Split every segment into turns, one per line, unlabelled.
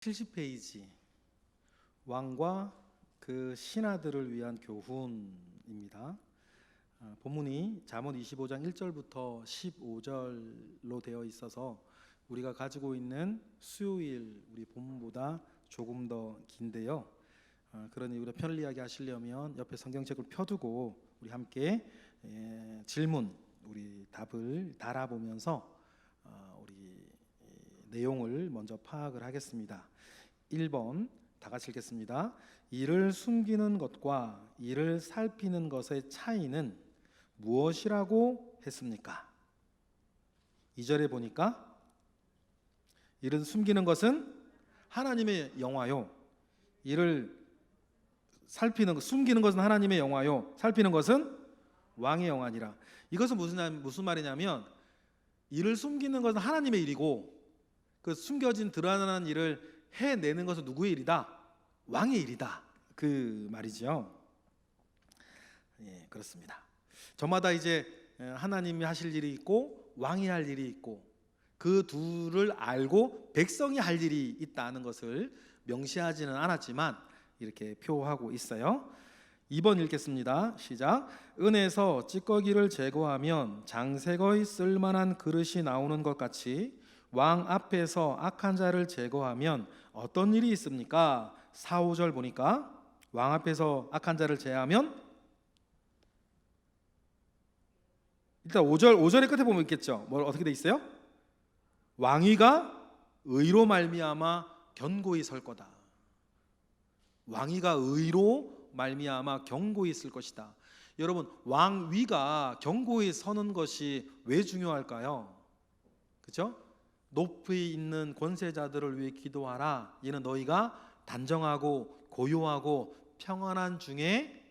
70페이지 왕과 그 신하들을 위한 교훈입니다. 본문이 잠언 25장 1절부터 15절로 되어 있어서 우리가 가지고 있는 수요일 우리 본문보다 조금 더 긴데요. 그러니 우리가 편리하게 하시려면 옆에 성경책을 펴두고 우리 함께 질문, 우리 답을 달아보면서 우리 내용을 먼저 파악을 하겠습니다. 1번 다 같이 읽겠습니다. 이를 숨기는 것과 이를 살피는 것의 차이는 무엇이라고 했습니까? 2절에 보니까 이를 숨기는 것은 하나님의 영화요, 이를 숨기는 것은 하나님의 영화요, 살피는 것은 왕의 영화니라. 이것은 무슨 말이냐면, 이를 숨기는 것은 하나님의 일이고 그 숨겨진 드러나는 일을 해내는 것은 누구의 일이다? 왕의 일이다, 그 말이죠. 예, 그렇습니다. 저마다 이제 하나님이 하실 일이 있고 왕이 할 일이 있고 그 둘을 알고 백성이 할 일이 있다는 것을 명시하지는 않았지만 이렇게 표하고 있어요. 2번 읽겠습니다. 시작. 은에서 찌꺼기를 제거하면 장색의 쓸만한 그릇이 나오는 것 같이 왕 앞에서 악한 자를 제거하면 어떤 일이 있습니까? 4, 5절 보니까 왕 앞에서 악한 자를 제하면, 일단 5절의 끝에 보면 있겠죠. 뭐 어떻게 돼 있어요? 왕위가 의로 말미암아 견고히 설 거다. 왕위가 의로 말미암아 견고히 있을 것이다. 여러분, 왕위가 견고히 서는 것이 왜 중요할까요? 그렇죠? 높이 있는 권세자들을 위해 기도하라. 이는 너희가 단정하고 고요하고 평안한 중에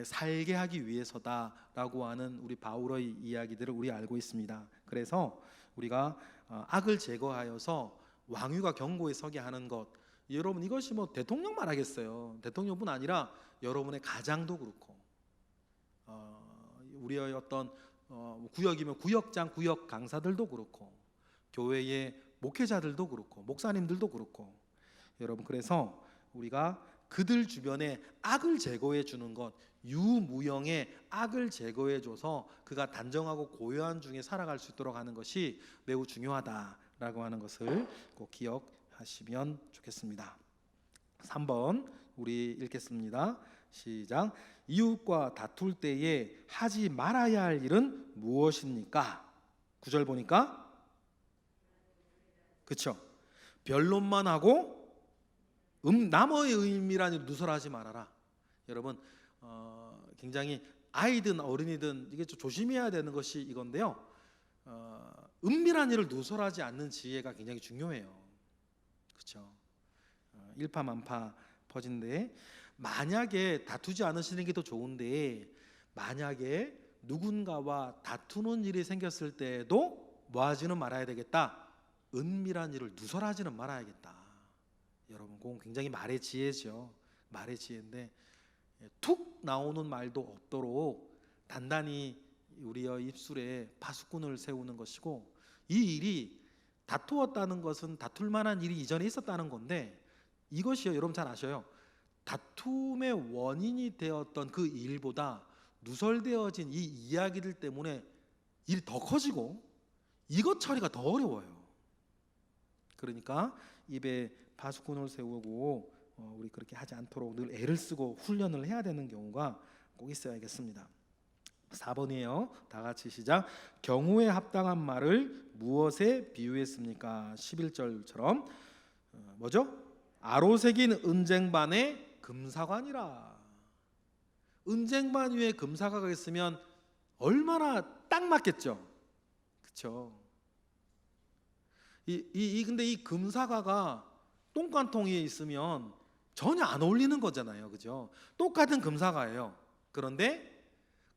살게 하기 위해서다라고 하는 우리 바울의 이야기들을 우리 알고 있습니다. 그래서 우리가 악을 제거하여서 왕위가 견고히 서게 하는 것, 여러분 이것이 뭐 대통령만 하겠어요. 대통령뿐 아니라 여러분의 가장도 그렇고, 우리의 어떤 구역이면 구역장, 구역 강사들도 그렇고, 교회의 목회자들도 그렇고, 목사님들도 그렇고, 여러분 그래서 우리가 그들 주변에 악을 제거해 주는 것, 유무형의 악을 제거해 줘서 그가 단정하고 고요한 중에 살아갈 수 있도록 하는 것이 매우 중요하다라고 하는 것을 꼭 기억하시면 좋겠습니다. 3번 우리 읽겠습니다. 시작. 이웃과 다툴 때에 하지 말아야 할 일은 무엇입니까? 9절 보니까 그렇죠. 변론만 하고 남의 의미란 일 누설하지 말아라. 여러분 굉장히 아이든 어른이든 이게 좀 조심해야 되는 것이 이건데요. 은밀한 일을 누설하지 않는 지혜가 굉장히 중요해요. 그렇죠. 일파만파 퍼진데, 만약에 다투지 않으시는 게 더 좋은데, 만약에 누군가와 다투는 일이 생겼을 때에도 뭐 하지는 말아야 되겠다? 은밀한 일을 누설하지는 말아야겠다. 여러분, 그건 굉장히 말의 지혜죠. 말의 지혜인데 툭 나오는 말도 없도록 단단히 우리의 입술에 파수꾼을 세우는 것이고, 이 일이 다투었다는 것은 다툴 만한 일이 이전에 있었다는 건데, 이것이요 여러분 잘 아셔요. 다툼의 원인이 되었던 그 일보다 누설되어진 이 이야기들 때문에 일이 더 커지고 이것 처리가 더 어려워요. 그러니까 입에 파수꾼을 세우고 우리 그렇게 하지 않도록 늘 애를 쓰고 훈련을 해야 되는 경우가 꼭 있어야겠습니다. 4번이에요. 다 같이 시작. 경우에 합당한 말을 무엇에 비유했습니까? 11절처럼 뭐죠? 아로새긴 은쟁반에 금사관이라. 은쟁반 위에 금사과가 있으면 얼마나 딱 맞겠죠. 그렇죠? 근데 이 금사과가 똥관통 위에 있으면 전혀 안 어울리는 거잖아요. 그죠? 똑같은 금사과예요. 그런데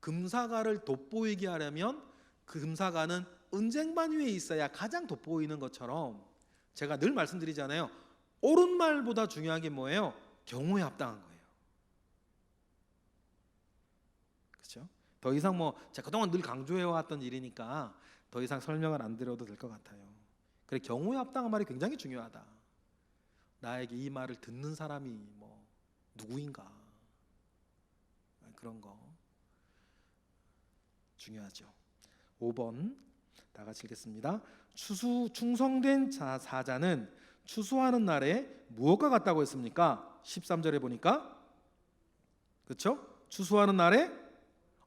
금사과를 돋보이게 하려면 그 금사과는 은쟁반 위에 있어야 가장 돋보이는 것처럼, 제가 늘 말씀드리잖아요. 옳은 말보다 중요한 게 뭐예요? 경우에 합당한 거예요. 그렇죠? 더 이상 제가 그동안 늘 강조해왔던 일이니까 더 이상 설명을 안 드려도 될 것 같아요. 그래, 경우에 합당한 말이 굉장히 중요하다. 나에게 이 말을 듣는 사람이 뭐 누구인가, 그런 거 중요하죠. 5번 다 같이 읽겠습니다. 충성된 사자는 추수하는 날에 무엇과 같다고 했습니까? 13절에 보니까, 그렇죠? 추수하는 날에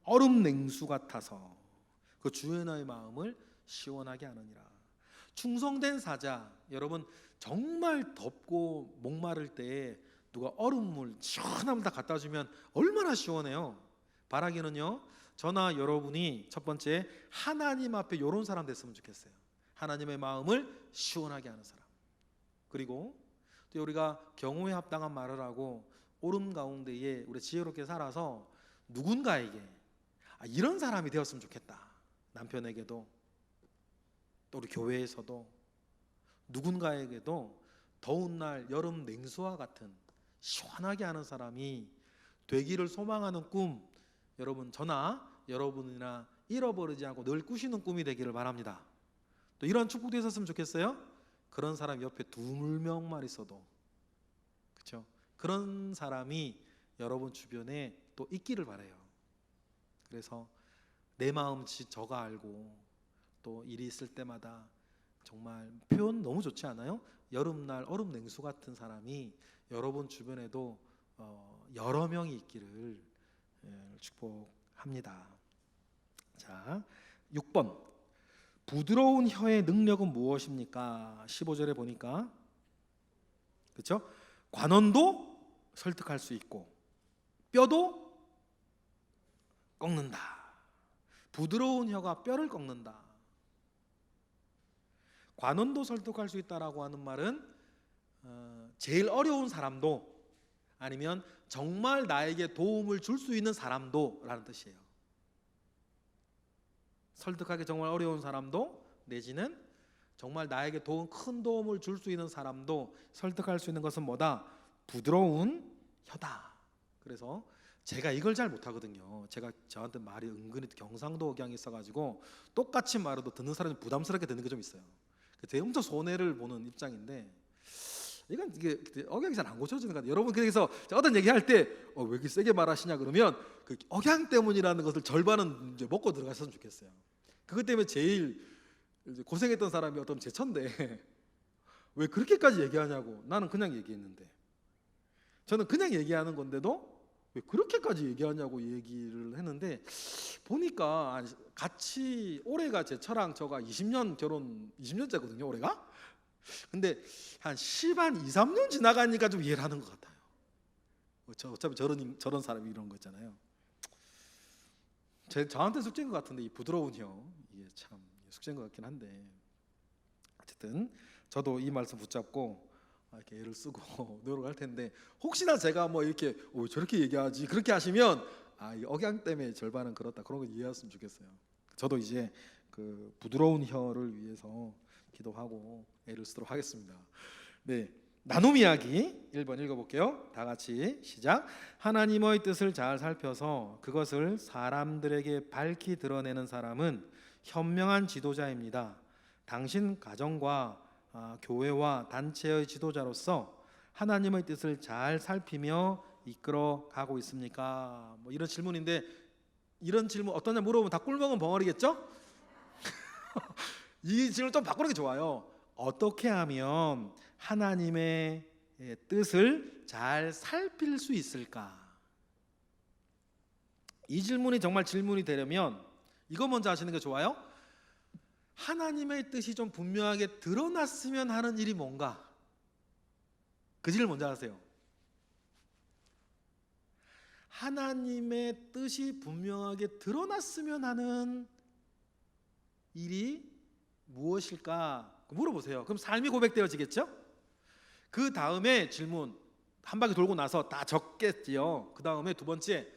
얼음 냉수 같아서 그 주인의 마음을 시원하게 하느니라. 충성된 사자, 여러분 정말 덥고 목마를 때 누가 얼음물 시원한 물 다 갖다 주면 얼마나 시원해요. 바라기는요, 저나 여러분이 첫 번째 하나님 앞에 이런 사람 됐으면 좋겠어요. 하나님의 마음을 시원하게 하는 사람. 그리고 또 우리가 경우에 합당한 말을 하고 옳은 가운데에 우리 지혜롭게 살아서 누군가에게 이런 사람이 되었으면 좋겠다. 남편에게도 또 우리 교회에서도 누군가에게도 더운 날 여름 냉수와 같은 시원하게 하는 사람이 되기를 소망하는 꿈, 여러분 저나 여러분이나 잃어버리지 않고 늘 꾸시는 꿈이 되기를 바랍니다. 또 이런 축복도 있었으면 좋겠어요. 그런 사람 옆에 2명만 있어도, 그렇죠? 그런 사람이 여러분 주변에 또 있기를 바라요. 그래서 내 마음 저가 알고 또 일이 있을 때마다, 정말 표현 너무 좋지 않아요? 여름날 얼음 냉수 같은 사람이 여러분 주변에도 여러 명이 있기를 축복합니다. 자, 6번 부드러운 혀의 능력은 무엇입니까? 15절에 보니까, 그렇죠? 관원도 설득할 수 있고 뼈도 꺾는다. 부드러운 혀가 뼈를 꺾는다. 관원도 설득할 수 있다라고 하는 말은 제일 어려운 사람도, 아니면 정말 나에게 도움을 줄 수 있는 사람도 라는 뜻이에요. 설득하기 정말 어려운 사람도, 내지는 정말 나에게 큰 도움을 줄 수 있는 사람도 설득할 수 있는 것은 뭐다? 부드러운 혀다. 그래서 제가 이걸 잘 못하거든요. 저한테 말이 은근히 경상도 억양이 있어가지고 똑같이 말해도 듣는 사람이 부담스럽게 듣는 게 좀 있어요. 제가 엄청 손해를 보는 입장인데, 이게 억양이 잘 안 고쳐지는 것 같아요. 여러분, 그래서 어떤 얘기할 때 왜 이렇게 세게 말하시냐 그러면 그 억양 때문이라는 것을 절반은 이제 먹고 들어갔으면 좋겠어요. 그것 때문에 제일 이제 고생했던 사람이 어떤 제 처인데 왜 그렇게까지 얘기하냐고. 나는 그냥 얘기했는데, 저는 그냥 얘기하는 건데도 왜 그렇게까지 얘기하냐고 얘기를 했는데, 보니까 같이 올해가 제 처랑 저가 20년째거든요 올해가. 근데 한 2, 3년 지나가니까 좀 이해를 하는 것 같아요. 어차피 저런 사람이 이런 거 있잖아요. 저한테 숙제인 것 같은데, 이 부드러운 혀, 이게 참 숙제인 것 같긴 한데, 어쨌든 저도 이 말씀 붙잡고 이렇게 애를 쓰고 노력할 텐데, 혹시나 제가 뭐 이렇게 저렇게 얘기하지 그렇게 하시면 이 억양 때문에 절반은 그렇다, 그런 거 이해했으면 좋겠어요. 저도 이제 그 부드러운 혀를 위해서 기도하고 애를 쓰도록 하겠습니다. 네, 나눔 이야기 1번 읽어볼게요. 다 같이 시작. 하나님의 뜻을 잘 살펴서 그것을 사람들에게 밝히 드러내는 사람은 현명한 지도자입니다. 당신 가정과 교회와 단체의 지도자로서 하나님의 뜻을 잘 살피며 이끌어 가고 있습니까? 뭐 이런 질문인데, 이런 질문 어떠냐 물어보면 다 꿀먹은 벙어리겠죠? 이 질문 좀 바꾸는 게 좋아요. 어떻게 하면 하나님의 뜻을 잘 살필 수 있을까? 이 질문이 정말 질문이 되려면 이거 먼저 하시는 게 좋아요. 하나님의 뜻이 좀 분명하게 드러났으면 하는 일이 뭔가? 그 질문 먼저 하세요. 하나님의 뜻이 분명하게 드러났으면 하는 일이 무엇일까? 물어보세요. 그럼 삶이 고백되어지겠죠? 그 다음에 질문 한 바퀴 돌고 나서 다 적겠지요. 그 다음에 두 번째,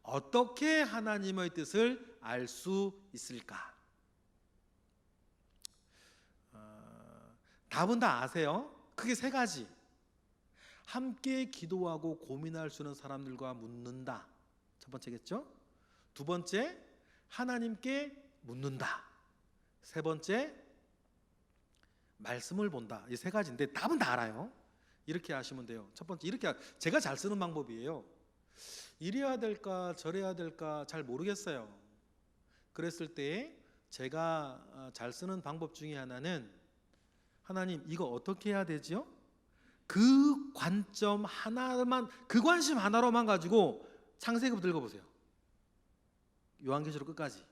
어떻게 하나님의 뜻을 알 수 있을까? 답은 다 아세요. 크게 3가지. 함께 기도하고 고민할 수 있는 사람들과 묻는다. 첫 번째겠죠? 두 번째, 하나님께 묻는다. 세 번째, 말씀을 본다. 이 3가지인데 답은 다 알아요. 이렇게 하시면 돼요. 첫 번째, 이렇게 제가 잘 쓰는 방법이에요. 이래야 될까 저래야 될까 잘 모르겠어요. 그랬을 때 제가 잘 쓰는 방법 중에 하나는, 하나님 이거 어떻게 해야 되죠? 그 관점 하나만, 그 관심 하나로만 가지고 창세기부터 읽어보세요. 요한계시록 끝까지.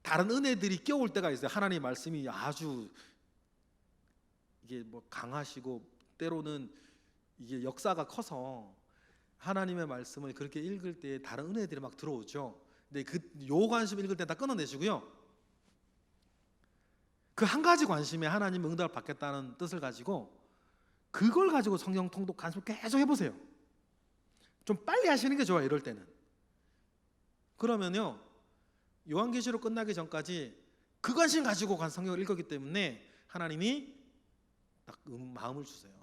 다른 은혜들이 껴올 때가 있어요. 하나님의 말씀이 아주 이게 뭐 강하시고 때로는 이게 역사가 커서 하나님의 말씀을 그렇게 읽을 때 다른 은혜들이 막 들어오죠. 근데 요 관심 읽을 때 다 끊어내시고요. 그 한 가지 관심에 하나님 응답을 받겠다는 뜻을 가지고 그걸 가지고 성경 통독 관심 계속 해보세요. 좀 빨리 하시는 게 좋아요. 이럴 때는. 그러면요, 요한계시록 끝나기 전까지 그 관심 가지고 성경을 읽었기 때문에 하나님이 딱 마음을 주세요.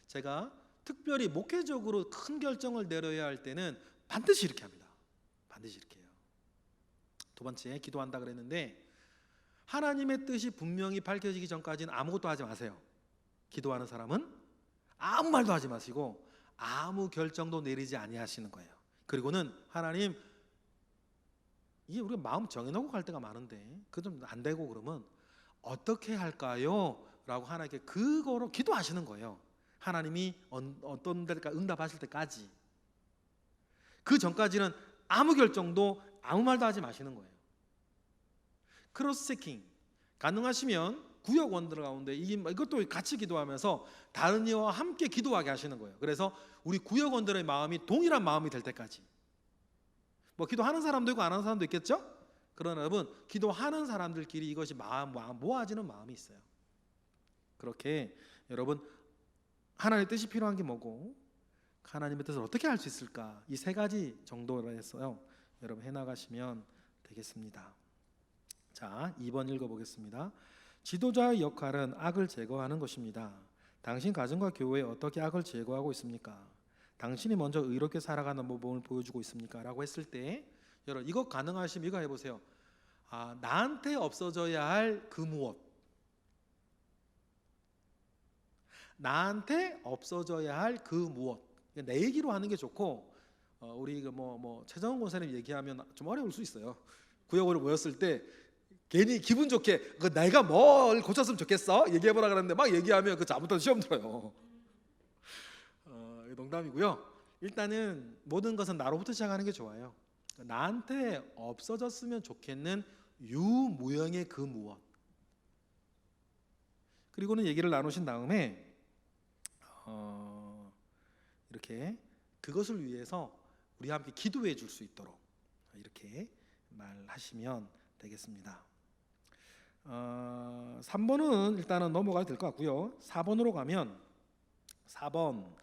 제가 특별히 목회적으로 큰 결정을 내려야 할 때는 반드시 이렇게 합니다. 반드시 이렇게 해요. 두 번째, 기도한다 그랬는데 하나님의 뜻이 분명히 밝혀지기 전까지는 아무것도 하지 마세요. 기도하는 사람은 아무 말도 하지 마시고 아무 결정도 내리지 아니하시는 거예요. 그리고는 하나님, 이게 우리가 마음 정해놓고 갈 때가 많은데 그거 좀 안 되고 그러면 어떻게 할까요? 라고 하나님께 그거로 기도하시는 거예요. 하나님이 어떤 데까 응답하실 때까지. 그 전까지는 아무 결정도 아무 말도 하지 마시는 거예요. 크로스 체킹 가능하시면 구역원들 가운데 이것도 같이 기도하면서 다른 이와 함께 기도하게 하시는 거예요. 그래서 우리 구역원들의 마음이 동일한 마음이 될 때까지. 뭐 기도하는 사람도 있고 안 하는 사람도 있겠죠? 그러나 여러분, 기도하는 사람들끼리 이것이 모아지는 마음이 있어요. 그렇게 여러분, 하나님의 뜻이 필요한 게 뭐고 하나님의 뜻을 어떻게 할 수 있을까, 이 세 가지 정도로 해서요 여러분 해나가시면 되겠습니다. 자, 2번 읽어보겠습니다. 지도자의 역할은 악을 제거하는 것입니다. 당신 가정과 교회에 어떻게 악을 제거하고 있습니까? 당신이 먼저 의롭게 살아가는 모범을 보여주고 있습니까? 라고 했을 때 여러분, 이거 가능하시면 이거 해보세요. 나한테 없어져야 할 그 무엇, 나한테 없어져야 할 그 무엇, 내 얘기로 하는 게 좋고, 우리 최정원 권사님 얘기하면 좀 어려울 수 있어요. 구역으로 모였을 때 괜히 기분 좋게 내가 뭘 고쳤으면 좋겠어 얘기해보라 그러는데 막 얘기하면 그 잘못하면 시험 들어요. 농담이고요. 일단은 모든 것은 나로부터 시작하는 게 좋아요. 나한테 없어졌으면 좋겠는 유무형의 그 무엇, 그리고는 얘기를 나누신 다음에 이렇게 그것을 위해서 우리 함께 기도해 줄 수 있도록 이렇게 말하시면 되겠습니다. 3번은 일단은 넘어가도 될 것 같고요. 4번으로 가면 4번,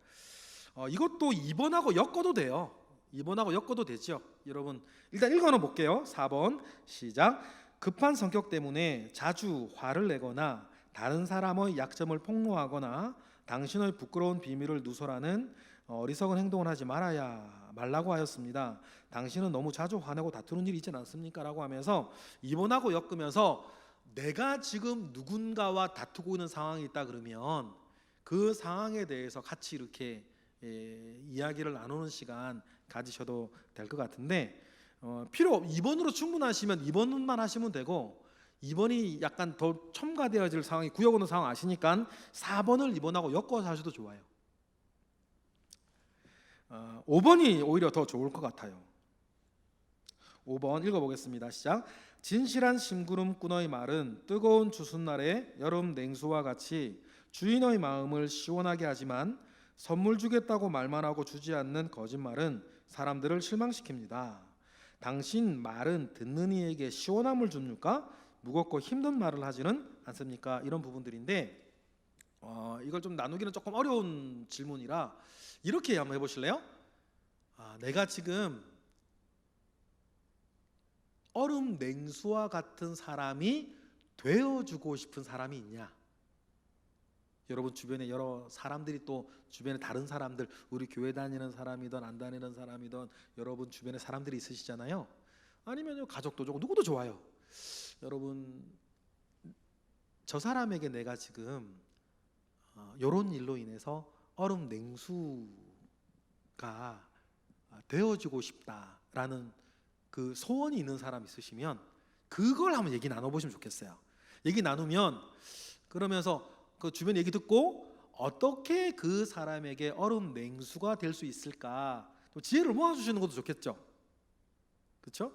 이것도 2번하고 엮어도 돼요. 2번하고 엮어도 되죠. 여러분 일단 읽어는 볼게요. 4번 시작. 급한 성격 때문에 자주 화를 내거나 다른 사람의 약점을 폭로하거나 당신의 부끄러운 비밀을 누설하는 어리석은 행동을 하지 말라고 하였습니다. 당신은 너무 자주 화내고 다투는 일이 있지 않습니까? 라고 하면서 2번하고 엮으면서 내가 지금 누군가와 다투고 있는 상황이 있다 그러면 그 상황에 대해서 같이 이렇게 이야기를 나누는 시간 가지셔도 될 것 같은데, 2번으로 충분하시면 2번만 하시면 되고, 2번이 약간 더 첨가되어질 상황이 구역 오는 상황 아시니까 4번을 2번하고 엮어서 하셔도 좋아요. 5번이 오히려 더 좋을 것 같아요. 5번 읽어보겠습니다. 시작. 진실한 심구름꾼의 말은 뜨거운 추수날의 여름 냉수와 같이 주인의 마음을 시원하게 하지만 선물 주겠다고 말만 하고 주지 않는 거짓말은 사람들을 실망시킵니다. 당신 말은 듣는 이에게 시원함을 줍니까? 무겁고 힘든 말을 하지는 않습니까? 이런 부분들인데 이걸 좀 나누기는 조금 어려운 질문이라 이렇게 한번 해보실래요? 내가 지금 얼음 냉수와 같은 사람이 되어주고 싶은 사람이 있냐? 여러분 주변에 여러 사람들이, 또 주변에 다른 사람들, 우리 교회 다니는 사람이든 안 다니는 사람이든 여러분 주변에 사람들이 있으시잖아요. 아니면 가족도 좋고 누구도 좋아요. 여러분 저 사람에게 내가 지금 이런 일로 인해서 얼음 냉수가 되어지고 싶다라는 그 소원이 있는 사람 있으시면 그걸 한번 얘기 나눠보시면 좋겠어요. 얘기 나누면 그러면서 그 주변 얘기 듣고 어떻게 그 사람에게 얼음 냉수가 될 수 있을까 또 지혜를 모아주시는 것도 좋겠죠. 그렇죠?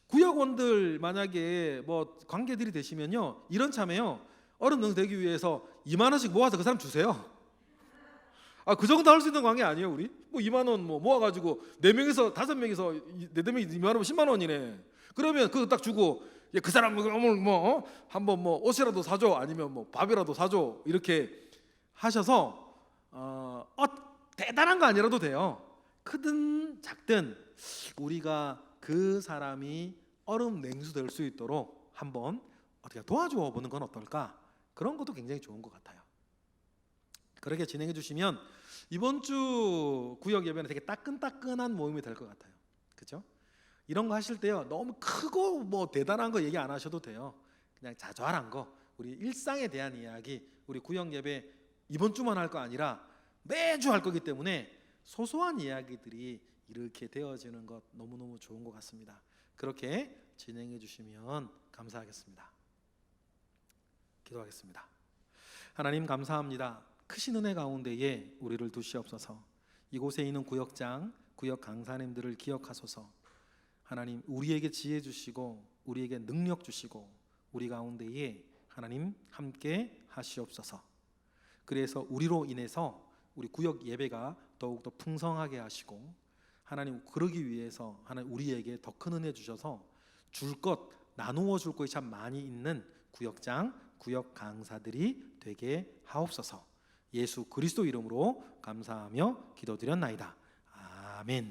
구역원들 만약에 뭐 관계들이 되시면요 이런 참에요 얼음 냉수 되기 위해서 2만 원씩 모아서 그 사람 주세요. 그 정도 할 수 있는 관계 아니에요 우리? 뭐 2만 원 뭐 모아가지고 4명이서 5명이서 4명이 2만 원이면 10만 원이네. 그러면 그거 딱 주고 그 사람 오늘 뭐 한번 뭐 옷이라도 사줘 아니면 뭐 밥이라도 사줘 이렇게 하셔서 대단한 거 아니라도 돼요. 크든 작든 우리가 그 사람이 얼음 냉수 될 수 있도록 한번 어떻게 도와줘 보는 건 어떨까? 그런 것도 굉장히 좋은 것 같아요. 그렇게 진행해 주시면 이번 주 구역 예배는 되게 따끈따끈한 모임이 될 것 같아요. 그렇죠? 이런 거 하실 때요 너무 크고 뭐 대단한 거 얘기 안 하셔도 돼요. 그냥 자잘한 거 우리 일상에 대한 이야기 우리 구역 예배 이번 주만 할 거 아니라 매주 할 거기 때문에 소소한 이야기들이 이렇게 되어지는 것 너무너무 좋은 것 같습니다. 그렇게 진행해 주시면 감사하겠습니다. 기도하겠습니다. 하나님 감사합니다. 크신 은혜 가운데에 우리를 두시옵소서. 이곳에 있는 구역장, 구역 강사님들을 기억하소서. 하나님 우리에게 지혜 주시고 우리에게 능력 주시고 우리 가운데에 하나님 함께 하시옵소서. 그래서 우리로 인해서 우리 구역 예배가 더욱더 풍성하게 하시고 하나님 그러기 위해서 하나님 우리에게 더 큰 은혜 주셔서 줄 것 나누어 줄 것이 참 많이 있는 구역장, 구역 강사들이 되게 하옵소서. 예수 그리스도 이름으로 감사하며 기도드렸나이다. 아멘.